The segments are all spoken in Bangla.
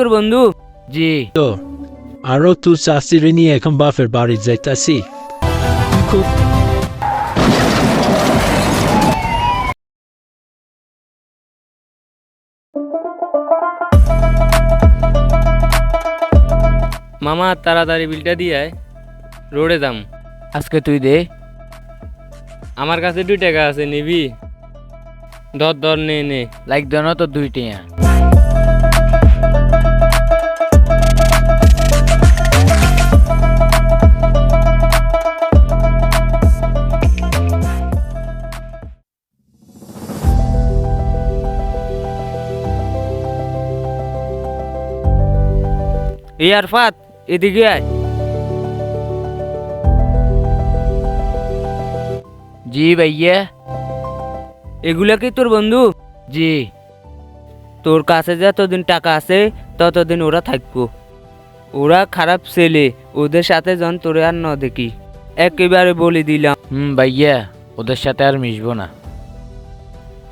তোর বন্ধু? জি তো আরো তুই চাষিরে নিয়ে এখন বাপের বাড়ি যাইতাছি। মামা তাড়াতাড়ি বিলটা দিয়ে আয়, রোডে যাম। আজকে তুই দে। আমার কাছে 2 টাকা আছে, নিবি? ধর ধর, নে নে। লাইক দেন তো 2 টিয়া। এই আরফাত, এদিকে আয়। জি ভাইয়া। এগুলা কি তোর বন্ধু? জি। তোর কাছে যতদিন টাকা আছে ততদিন ওরা থাকবো। ওরা খারাপ ছেলে, ওদের সাথে যখন তোরে আর না দেখি, একেবারে বলে দিলাম। ভাইয়া, ওদের সাথে আর মিশবো না।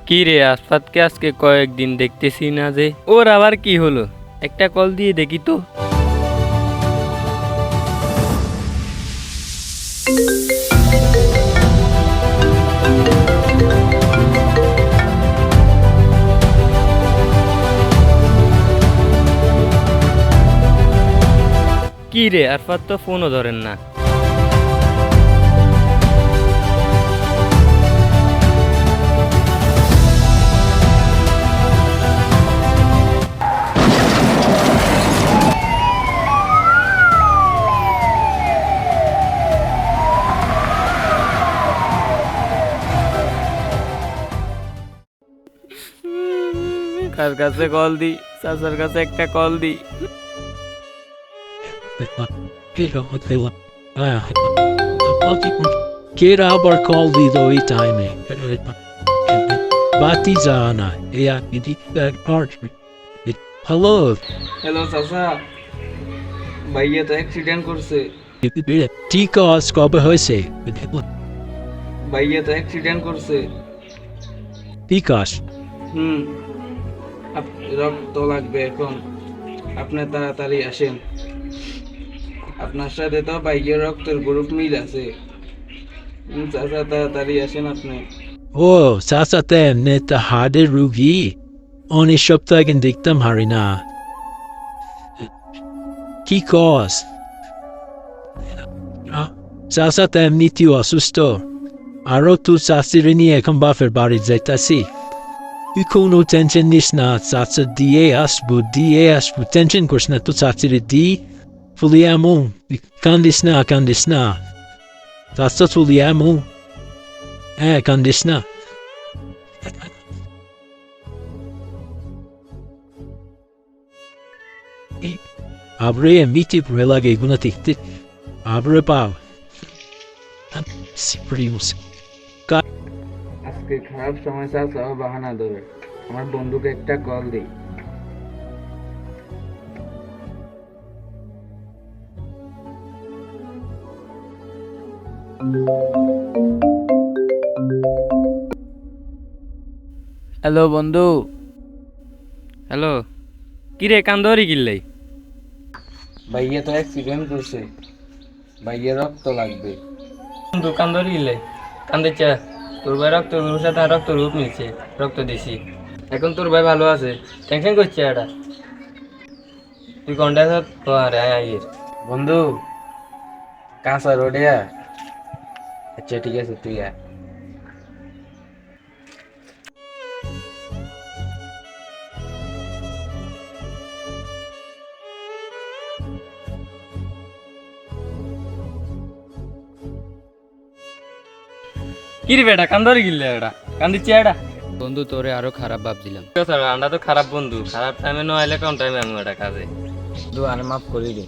কি রে আশফাতকে আজকে কয়েকদিন দেখতেছি না যে, ওর আবার কি হলো? একটা কল দিয়ে দেখি তো। কি রে আরফাত তো ফোনও ধরেন না। কার কাছে কল দি? চাচার কাছে একটা কল দি। Quiero abar call dido y time. Batizana. Yeah, hello. Hello চাচা, ভাইয়া তো অ্যাক্সিডেন্ট করছে। Tika কবে হয়েছে? ভাইয়া তো অ্যাক্সিডেন্ট করছে। বিকাশ হুম, রক্ত লাগবে এখন, আপনি তাড়াতাড়ি আসেন। আপনার সাথে তো ভাইয়ের রক্তের গ্রুপ মিল আছে। চাচা তাড়াতাড়ি আসেন আপনি। ও চাচাতে নেতা হাড়ের রুগী অনেক সপ্তাহ আগে দেখতাম হারি না। কি কস? চাচাতে এমনিতেও অসুস্থ, আরো তুই চাষিরে নিয়ে এখন বাপের বাড়ি যাইতাছি। তুই কোনো টেনশন নিস না, চাচা দিয়ে আসবো, টেনশন করিস না। তো চাচিরে দি ফুলিয়ামু, কান্দিস না, চাচা ফুলিয়ামু। হ্যাঁ, কান্দিস না। আবরে এমনিতে ভয় লাগে এগুলো দেখতে। আবরে পাও আজকে খারাপ সময় চাচা বাহানা ধরে, আমার বন্ধুকে একটা কল দিই। হ্যালো বন্ধু। হ্যালো, কিরে কান্দরি গিল্লাই? ভাইয়া তো অ্যাক্সিডেন্ট করছে, ভাইয়া রক্ত লাগবে। বন্ধু কান্দরি গিল্লাই? কান্দে চা, তোর ভাই রক্ত গ্রুপের সাথে রক্ত গ্রুপ মিলছে, রক্ত দিছি। এখন তোর ভাই ভালো আছে, টেনশন করছে এটা। তুই কন্ট্যাক্ট আরে আইয়ের বন্ধু কাঁচা রোডে। আচ্ছা ঠিক আছে, তুই আয়। কিরে বেটা কান্দরি গিল্লে এটা কান্দিচ্ছে এটা? বন্ধু তোরে আরো খারাপ ভাবছিলাম। আমরা তো খারাপ বন্ধু, খারাপ টাইমে ন আইলে কোন টাইমে আমি এটা কাজে বন্ধু আর মাফ করে দে।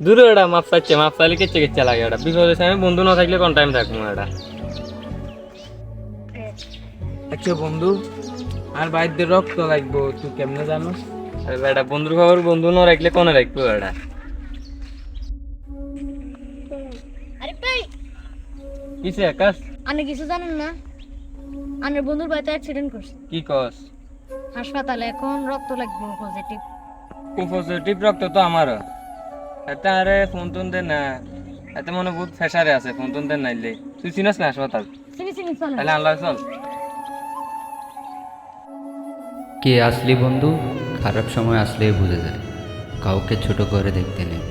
দূরে এটা মাপ চাচ্ছে, মাপ চাইলে কেচ্ছে কেচ্ছে লাগে এটা। বিপদের সময় বন্ধু না থাকলে কোন টাইম থাকবো এটা। আচ্ছা বন্ধু, আর বাইরে রক্ত লাগবো, তুই কেমনে জানো? আরে বেটা বন্ধুর খবর বন্ধু না রাখলে কোনে রাখবো এটা? আরে ভাই, কিসে আকাশ? আপনি কিছু জানেন না? আমার বন্ধুর বাড়িতে অ্যাক্সিডেন্ট করছে, কি কস? হাসপাতালে, এখন রক্ত লাগবে পজিটিভ। পজিটিভ রক্ত তো আমারও। এটা আরে ফোন টোন দে না, এতে মনে বহুত প্রেশারে আছে, ফোন টোন দেন নাইলে। তুই চিনাস না হাসপাতাল? চিনি চিনি চলো তাহলে আল্লাহ চল। কে আসলি বন্ধু খারাপ সময় আসলেই বুঝে যায়, কাউকে ছোট করে দেখতে নেই।